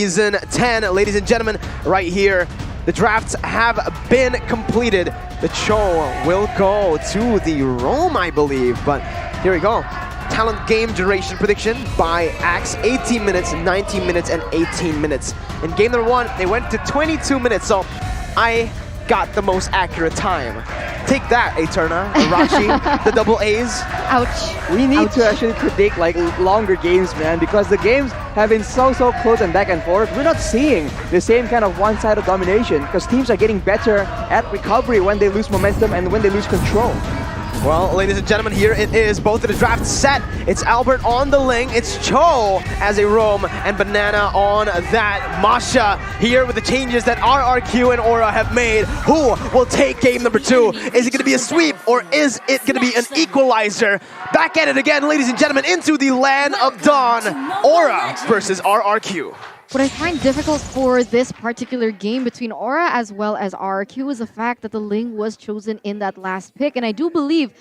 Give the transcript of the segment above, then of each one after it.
Season 10. Ladies and gentlemen, right here, the drafts have been completed. The Cho will go to the Rome, I believe. But here we go. Talent game duration prediction by Axe, 18 minutes, 19 minutes, and 18 minutes. In game number 1, they went to 22 minutes, so I got the most accurate time. Take that, Eterna, Arashi, the double A's. Ouch. We need Ouch. to actually predict like longer games, man, because the games have been so close and back and forth. We're not seeing the same kind of one-sided domination because teams are getting better at recovery when they lose momentum and when they lose control. Well, ladies and gentlemen, here it is. Both of the drafts set. It's Albert on the Ling. It's Cho as a roam and Banana on that Masha. Here with the changes that Rrq and Aura have made. Who will take game number 2? Is it going to be a sweep or is it going to be an equalizer? Back at it again, ladies and gentlemen, into the land of Dawn. Aura versus Rrq. What I find difficult for this particular game between Aura as well as Rrq is the fact that the Ling was chosen in that last pick. And I do believe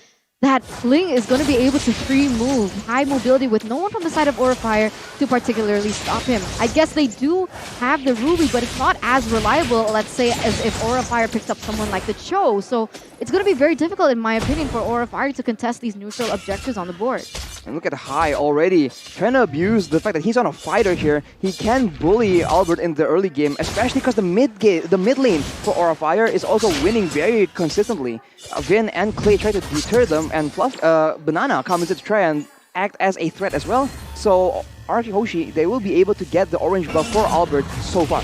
that Ling is going to be able to free move, high mobility with no one from the side of Aurafire to particularly stop him. I guess they do have the Ruby, but it's not as reliable, let's say, as if Aurafire picks up someone like the Cho. So it's going to be very difficult, in my opinion, for Aurafire to contest these neutral objectives on the board. And look at Hai already trying to abuse the fact that he's on a fighter here. He can bully Albert in the early game, especially because the mid lane for Aurafire is also winning very consistently. Vin and Clay try to deter them, and Banana comes in to try and act as a threat as well. So Rrq Hoshi, they will be able to get the orange buff for Albert so far.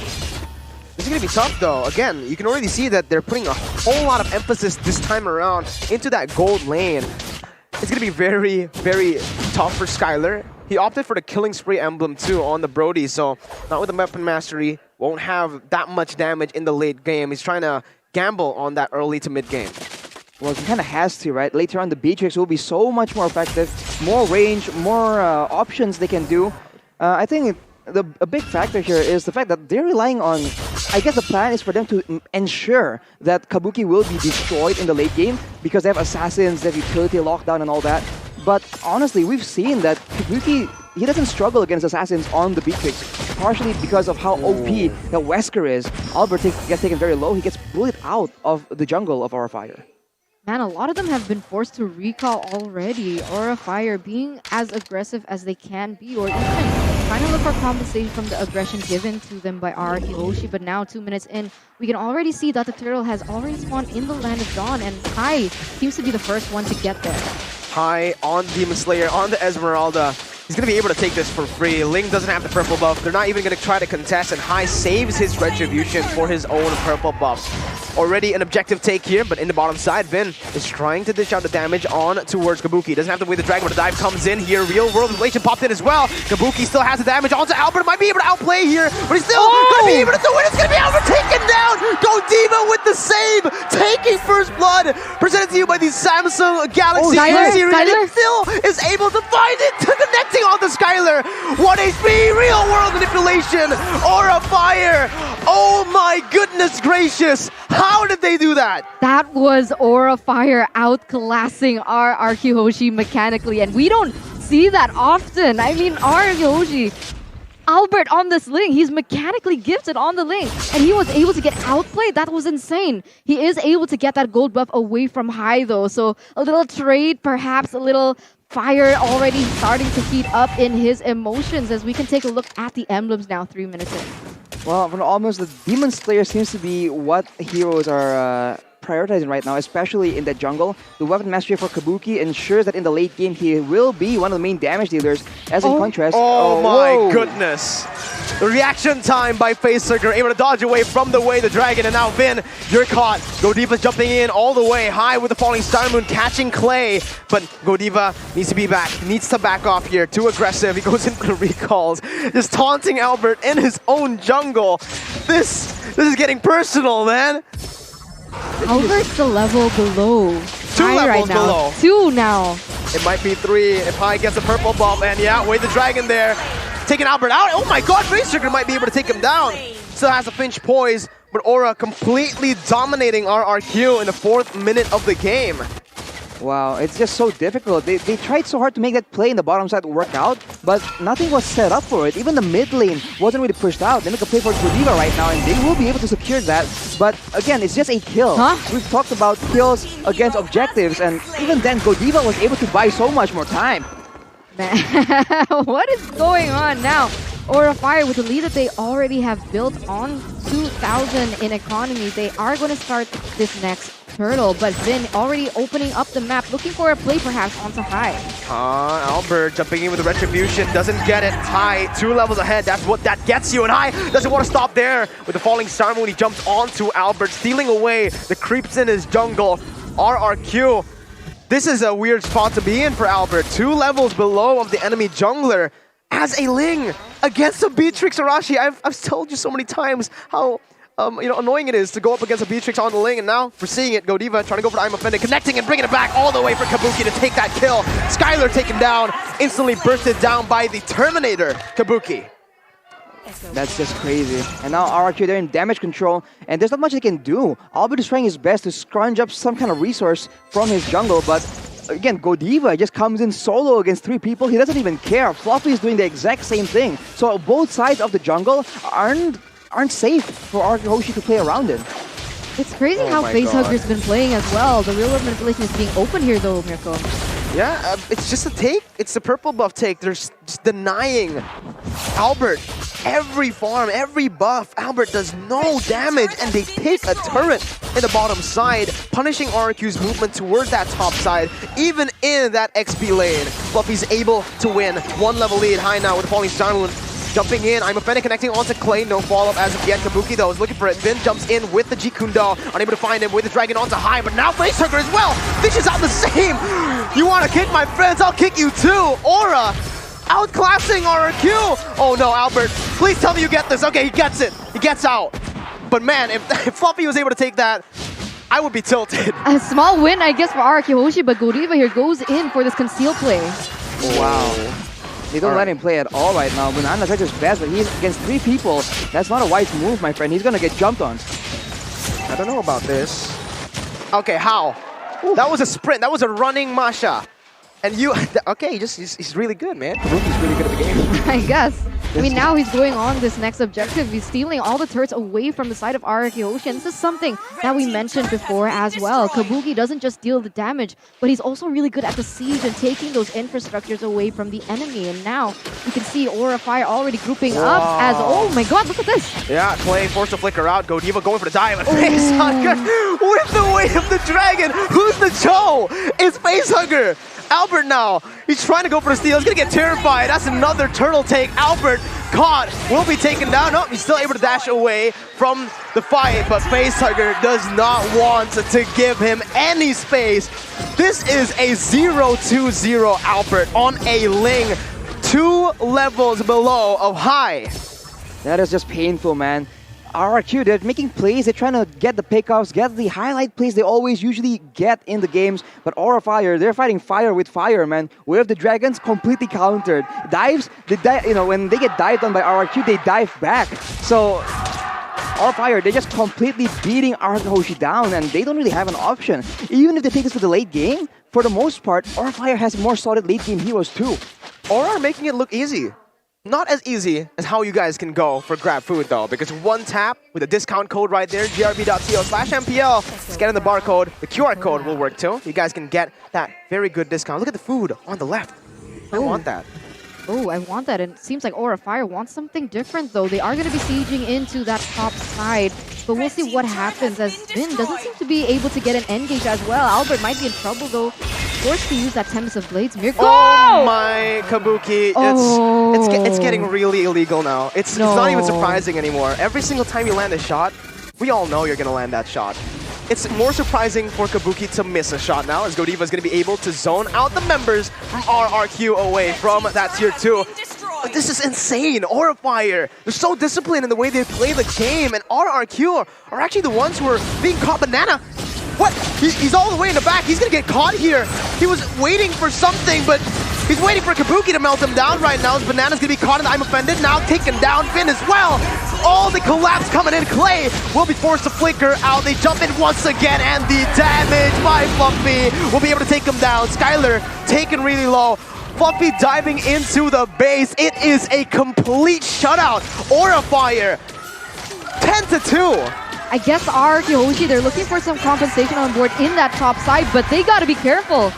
This is going to be tough though. Again, you can already see that they're putting a whole lot of emphasis this time around into that gold lane. It's going to be very, very tough for Skylar. He opted for the Killing Spree emblem too on the Brody, so not with the weapon mastery, won't have that much damage in the late game. He's trying to gamble on that early to mid game. Well, he kind of has to, right? Later on, the Beatrix will be so much more effective, more range, more options they can do. I think a big factor here is the fact that they're relying on, I guess the plan is for them to ensure that Kabuki will be destroyed in the late game because they have assassins, they have utility lockdown and all that. But honestly, we've seen that Kabuki, he doesn't struggle against assassins on the Beatrix, partially because of how OP that Wesker is. Albert gets taken very low, he gets bullied out of the jungle of Aurafire. Man, a lot of them have been forced to recall already. Aurafire being as aggressive as they can be, or even trying to look for compensation from the aggression given to them by Rrq Hoshi. But now, 2 minutes in, we can already see that the turtle has already spawned in the land of Dawn, and Hai seems to be the first one to get there. Hai on Demon Slayer, on the Esmeralda. He's going to be able to take this for free. Ling doesn't have the purple buff. They're not even going to try to contest, and Hai saves his retribution for his own purple buff. Already an objective take here, but in the bottom side, Vin is trying to dish out the damage on towards Kabuki. Doesn't have to wait the dragon, but the dive comes in here. Real world relation popped in as well. Kabuki still has the damage onto Albert. Might be able to outplay here, but he's still going to be able to do it. It's going to be Albert taken down. Godiva with the save, taking first blood. Presented to you by the Samsung Galaxy Skylar, series. And Skylar. it still is able to find it, connecting on the Skylar. 1 HP, real world manipulation. Aurafire. Oh my goodness gracious. How did they do that? That was Aurafire outclassing Rrq Hoshi mechanically, and we don't see that often. I mean, Rrq Hoshi, Albert on this Ling, he's mechanically gifted on the Ling, and he was able to get outplayed. That was insane. He is able to get that gold buff away from Hai though, so a little trade, perhaps a little fire already starting to heat up in his emotions as we can take a look at the emblems now, 3 minutes in. Well, for almost the Demon Slayer seems to be what heroes are prioritizing right now, especially in the jungle. The weapon mastery for Kabuki ensures that in the late game he will be one of the main damage dealers, as in contrast... Oh my goodness! The reaction time by Facehugger, able to dodge away from the way the dragon, and now Vin, you're caught. Godiva's jumping in all the way, High with the falling star moon, catching Clay, but Godiva needs to be back, needs to back off here, too aggressive, he goes in for the recalls, just taunting Albert in his own jungle. This is getting personal, man. Albert's the level below. 2 Hai levels right now. below. 2 now. It might be 3 if Hai gets a purple buff, and yeah, wait the dragon there. Taking Albert out. Oh my god, Facehugger might be able to take him down. Still has a Finch poise, but Aura completely dominating Rrq in the 4th minute of the game. Wow, it's just so difficult. They tried so hard to make that play in the bottom side work out, but nothing was set up for it. Even the mid lane wasn't really pushed out. They make a play for Godiva right now, and they will be able to secure that. But again, it's just a kill. Huh? We've talked about kills against objectives, and even then, Godiva was able to buy so much more time. Man, what is going on now? Aurafire, with the lead that they already have built on 2,000 in economy, they are going to start this next turtle, but Vin already opening up the map, looking for a play perhaps onto High. Albert jumping in with the Retribution, doesn't get it. High, 2 levels ahead, that's what that gets you, and High doesn't want to stop there with the falling star when he jumps onto Albert, stealing away the creeps in his jungle. Rrq. This is a weird spot to be in for Albert. 2 levels below of the enemy jungler as a Ling against a Beatrix Arashi. I've told you so many times how annoying it is to go up against a Beatrix on the Ling, and now we're seeing it. Godiva trying to go for the I'm Offended, connecting and bringing it back all the way for Kabuki to take that kill. Skylar taken down, instantly bursted down by the Terminator, Kabuki. That's just crazy. And now Rrq, they're in damage control, and there's not much they can do. Albert is trying his best to scrounge up some kind of resource from his jungle, but again, Godiva just comes in solo against 3 people. He doesn't even care. Fluffy is doing the exact same thing. So both sides of the jungle aren't safe for Rrq Hoshi to play around in. It's crazy how Facehugger's been playing as well. The real world manipulation is being open here though, Mirko. Yeah, it's just a take. It's the purple buff take. They're just denying Albert every farm, every buff. Albert does no damage, and they pick a turret in the bottom side, punishing Rrq's movement towards that top side, even in that XP lane. Fluffy's able to win. 1 level lead. High now with the falling star moon. Jumping in, I'm Offended connecting onto Clay, no follow-up as of yet. Kabuki though is looking for it. Vin jumps in with the Jikundo, unable to find him with the Dragon onto High, but now Facehugger as well! Fishes out the same! You wanna kick my friends, I'll kick you too! Aura outclassing Rrq! Oh no, Albert, please tell me you get this. Okay, he gets it, he gets out. But man, if Fluffy was able to take that, I would be tilted. A small win, I guess, for Rrq Hoshi, but Godiva here goes in for this conceal play. Wow. They don't let him play at all right now. Banana tries his best, but he's against 3 people. That's not a wise move, my friend. He's gonna get jumped on. I don't know about this. Okay, how? Ooh. That was a sprint. That was a running Masha. And you... Okay, he's really good, man. He's really good at the game. I guess. I mean, now he's going on this next objective. He's stealing all the turrets away from the side of Rrq Hoshi. And this is something that we mentioned before as well. Kabuki doesn't just deal the damage, but he's also really good at the siege and taking those infrastructures away from the enemy. And now you can see Aurafire already grouping up as... Oh my god, look at this! Yeah, Clay forced to flicker out. Godiva going for the dive. And Facehugger with the weight of the dragon. Who's the Cho? It's Facehugger. Albert now, he's trying to go for the steal. He's gonna get terrified. That's another turtle take. Albert caught, will be taken down. No, he's still able to dash away from the fight, but Facehugger does not want to give him any space. This is a 0-2-0 Albert on a Ling, 2 levels below of High. That is just painful, man. Rrq, they're making plays, they're trying to get the pickoffs, get the highlight plays they always usually get in the games, but Aurafire, they're fighting fire with fire, man. With the Dragons completely countered. Dives, when they get dived on by Rrq, they dive back. So, Aurafire, they're just completely beating Rrq Hoshi down, and they don't really have an option. Even if they take this to the late game, for the most part, Aurafire has more solid late game heroes too. Aura are making it look easy. Not as easy as how you guys can go for grab food though, because 1 tap with a discount code right there, grb.co/MPL. Scanning the barcode, the QR code will work too. You guys can get that very good discount. Look at the food on the left. I want that. Oh, I want that. And it seems like Aurafire wants something different, though. They are going to be sieging into that top side. But we'll see what happens, as Vin doesn't seem to be able to get an engage as well. Albert might be in trouble, though. Forced to use that Tempest of Blades. Mirko! Oh my, Kabuki. It's getting really illegal now. It's not even surprising anymore. Every single time you land a shot, we all know you're going to land that shot. It's more surprising for Kabuki to miss a shot now, as Godiva is going to be able to zone out the members from Rrq away from that tier 2. This is insane. Aurafire, they're so disciplined in the way they play the game, and Rrq are actually the ones who are being caught. Banana, what? He's all the way in the back. He's going to get caught here. He was waiting for something, but he's waiting for Kabuki to melt him down right now. As Banana's going to be caught in the I'm Offended, now taken down. Finn as well. Oh, the collapse coming in. Clay will be forced to flicker out. They jump in once again, and the damage by Fluffy will be able to take him down. Skylar taken really low. Fluffy diving into the base. It is a complete shutout. Aurafire, 10-2. I guess Rrq Hoshi, they're looking for some compensation on board in that top side, but they gotta be careful.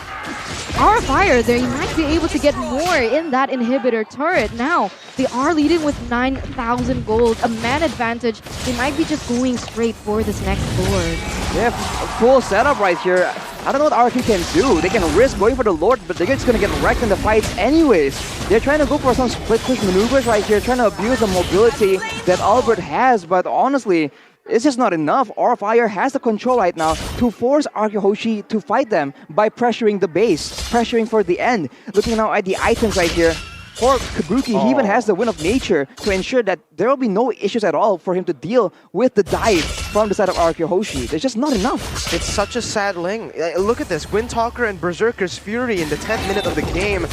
Aurafire, they might be able to get more in that inhibitor turret. Now, they are leading with 9,000 gold, a man advantage. They might be just going straight for this next Lord. Yeah, full setup right here. I don't know what Rrq can do. They can risk going for the Lord, but they're just gonna get wrecked in the fights anyways. They're trying to go for some split push maneuvers right here, trying to abuse the mobility that Albert has, but honestly, it's just not enough. Aurafire has the control right now to force Rrq Hoshi to fight them by pressuring the base, pressuring for the end. Looking now at the items right here, for Kabuki, he even has the Wind of Nature to ensure that there will be no issues at all for him to deal with the dive from the side of Rrq Hoshi. There's just not enough. It's such a sad Ling. Look at this, Windtalker and Berserker's Fury in the 10th minute of the game.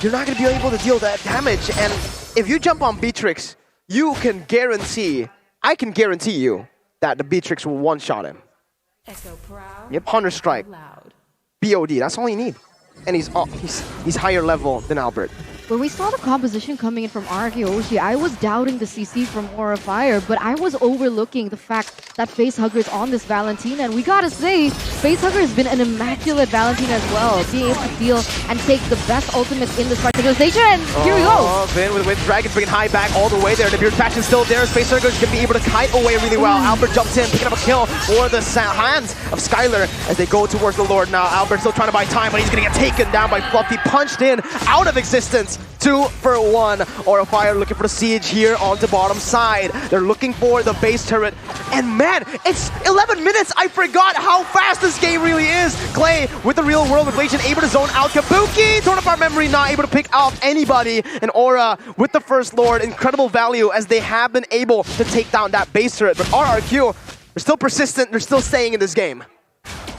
You're not going to be able to deal that damage, and if you jump on Beatrix, you can guarantee, I can guarantee you that the Beatrix will one-shot him. Yep, 100 strike. BOD, that's all you need. And he's higher level than Albert. When we saw the composition coming in from Rrq Hoshi, I was doubting the CC from Aurafire, but I was overlooking the fact that Facehugger is on this Valentina, and we gotta say, Facehugger has been an immaculate Valentina as well, being able to deal and take the best ultimates in this particular stage, and here we go! Vin with Dragons bringing high back all the way there. The Beard Passion still there. Facehugger is going to be able to kite away really well. Albert jumps in, picking up a kill for the hands of Skylar as they go towards the Lord now. Albert still trying to buy time, but he's going to get taken down by Fluffy, punched in, out of existence. 2 for 1. Aurafire looking for the siege here on the bottom side. They're looking for the base turret. And man, it's 11 minutes. I forgot how fast this game really is. Clay with the real world equation, able to zone out Kabuki. Torn apart memory, not able to pick off anybody. And Aura with the first Lord, incredible value as they have been able to take down that base turret. But Rrq, they're still persistent. They're still staying in this game.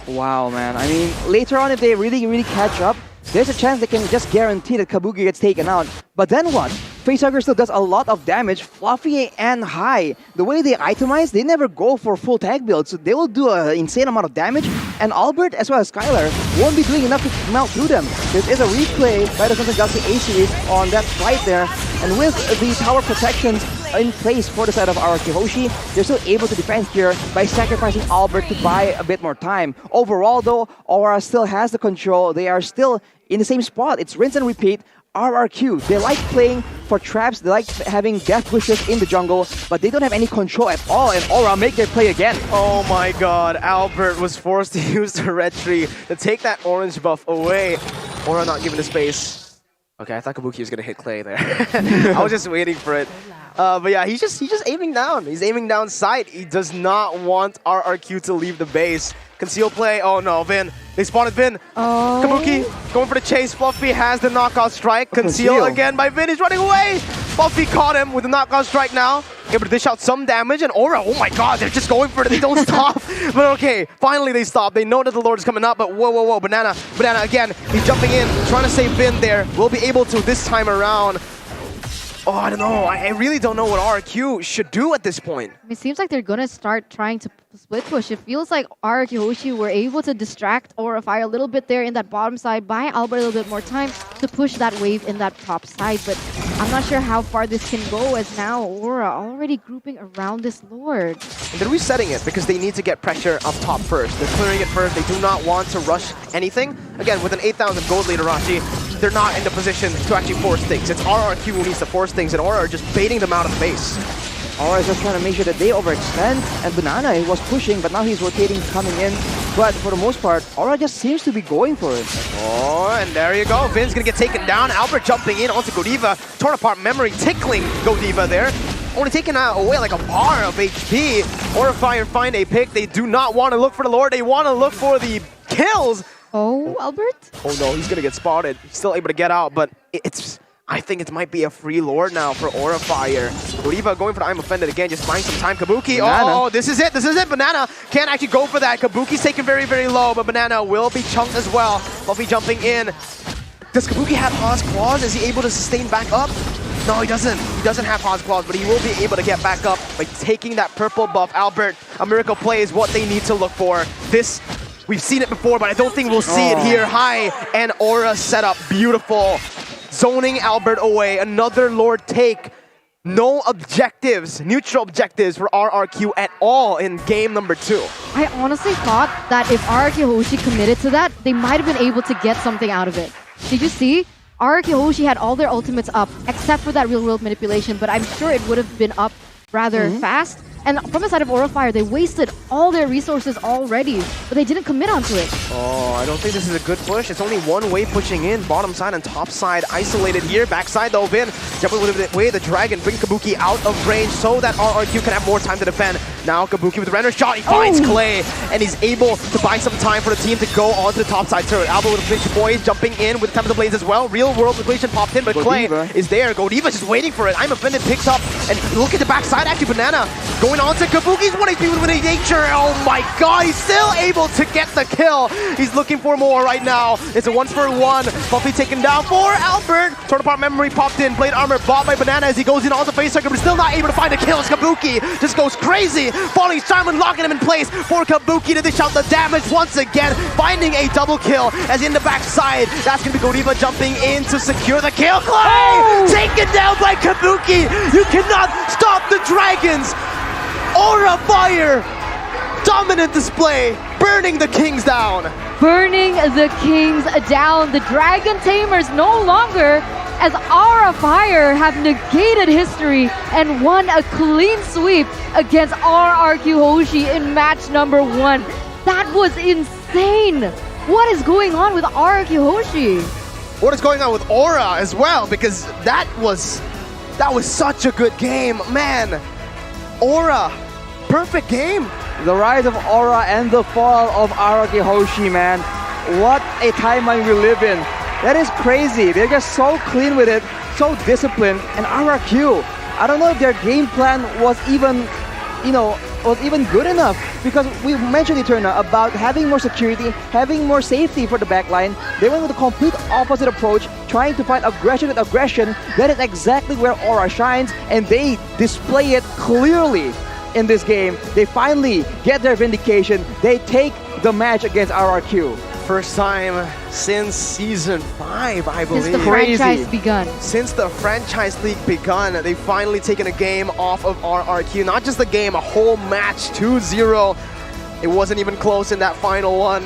Wow, man. I mean, later on, if they really catch up, there's a chance they can just guarantee that Kabuki gets taken out. But then what? Facehugger still does a lot of damage, Fluffy and High. The way they itemize, they never go for full tag builds, so they will do an insane amount of damage. And Albert, as well as Skylar, won't be doing enough to melt through them. There is a replay by the Samsung Galaxy A-Series on that fight there. And with the tower protections in place for the side of Rrq Hoshi, they're still able to defend here by sacrificing Albert to buy a bit more time. Overall though, Aura still has the control. They are still in the same spot. It's rinse and repeat. Rrq, they like playing for traps, they like having death wishes in the jungle, but they don't have any control at all, and Aura make their play again. Oh my god, Albert was forced to use the red tree to take that orange buff away. Aura not given the space. Okay, I thought Kabuki was gonna hit Clay there. I was just waiting for it. But yeah, he's just aiming down. He's aiming down sight. He does not want Rrq to leave the base. Conceal play. Oh no, Vin. They spotted Vin. Oh. Kabuki going for the chase. Fluffy has the knockout strike. Conceal again by Vin. He's running away. Fluffy caught him with the knockout strike now. Able to dish out some damage. And Aura, oh my god, they're just going for it. They don't stop. But okay, finally they stop. They know that the Lord is coming up. But whoa. Banana again. He's jumping in, trying to save Vin there. Will be able to this time around. Oh, I don't know. I really don't know what Rrq should do at this point. It seems like they're going to start trying to split push. It feels like Rrq Hoshi were able to distract Aurafire a little bit there in that bottom side, buy Albert a little bit more time to push that wave in that top side. But I'm not sure how far this can go, as now Aura already grouping around this Lord. And they're resetting it because they need to get pressure up top first. They're clearing it first. They do not want to rush anything. Again, with an 8,000 gold lead, Rashi, they're not in the position to actually force things. It's Rrq who needs to force things, and Aura are just baiting them out of the base. Aura is just trying to make sure that they overextend, and Banana, he was pushing, but now he's rotating, coming in. But for the most part, Aura just seems to be going for it. Oh, and there you go. Vin's gonna get taken down. Albert jumping in onto Godiva. Torn apart memory, tickling Godiva there. Only taking away like a bar of HP. Aurafire find a pick. They do not want to look for the Lord. They want to look for the kills. Oh, Albert? Oh no, he's gonna get spotted. He's still able to get out, but I think it might be a free Lord now for Aurafire. Godiva going for the I'm Offended again, just buying some time. Kabuki, oh, this is it. Banana can't actually go for that. Kabuki's taken very low, but Banana will be chunked as well. Fluffy jumping in. Does Kabuki have Oz Claws? Is he able to sustain back up? No, he doesn't. He doesn't have Hod's Claws, but he will be able to get back up by taking that purple buff. Albert, a miracle play is what they need to look for. This, we've seen it before, but I don't think we'll see it here. High and Aura setup, beautiful. Zoning Albert away, another Lord take. No objectives, neutral objectives for Rrq at all in game number 2. I honestly thought that if Rrq Hoshi committed to that, they might have been able to get something out of it. Did you see? Rrq Hoshi had all their ultimates up, except for that real-world manipulation, but I'm sure it would have been up rather fast. And from the side of Aurafire, they wasted all their resources already, but they didn't commit onto it. Oh, I don't think this is a good push. It's only one way pushing in. Bottom side and top side isolated here. Backside though, Vin jumping with away the dragon, bring Kabuki out of range so that Rrq can have more time to defend. Now Kabuki with the render shot, he finds Clay, and he's able to buy some time for the team to go onto the top side turret. Alba with Flinch Boys jumping in with Tempest Blades as well. Real world manipulation popped in, but Clay is there. Godiva just waiting for it. I'm Offended picks up, and look at the backside actually, Banana going on to Kabuki's 1 HP with a nature. Oh my god, he's still able to get the kill. He's looking for more right now. It's a 1-for-1. Buffy taken down for Albert. Torn apart memory popped in. Blade armor bought by Banana as he goes in on the face circle, but still not able to find a kill. As Kabuki just goes crazy. Falling Simon locking him in place for Kabuki to dish out the damage once again. Finding a double kill as in the backside. That's going to be Godiva jumping in to secure the kill. Clay taken down by Kabuki. You cannot stop the dragons. Aurafire, dominant display, burning the kings down. Burning the kings down. The Dragon Tamers no longer, as Aurafire have negated history and won a clean sweep against Rrq Hoshi in match number 1. That was insane. What is going on with Rrq Hoshi? What is going on with Aura as well? Because that was such a good game, man. Aura, perfect game. The rise of Aura and the fall of Rrq Hoshi, man. What a timeline we live in. That is crazy. They're just so clean with it, so disciplined. And Rrq, I don't know if their game plan was even, good enough. Because we mentioned, Eterna, about having more security, having more safety for the backline. They went with a complete opposite approach, trying to fight aggression with aggression. That is exactly where Aura shines, and they display it clearly in this game. They finally get their vindication. They take the match against Rrq. First time since Season 5, I believe. Since the franchise begun. Since the franchise league begun, they've finally taken a game off of Rrq. Not just the game, a whole match, 2-0. It wasn't even close in that final one.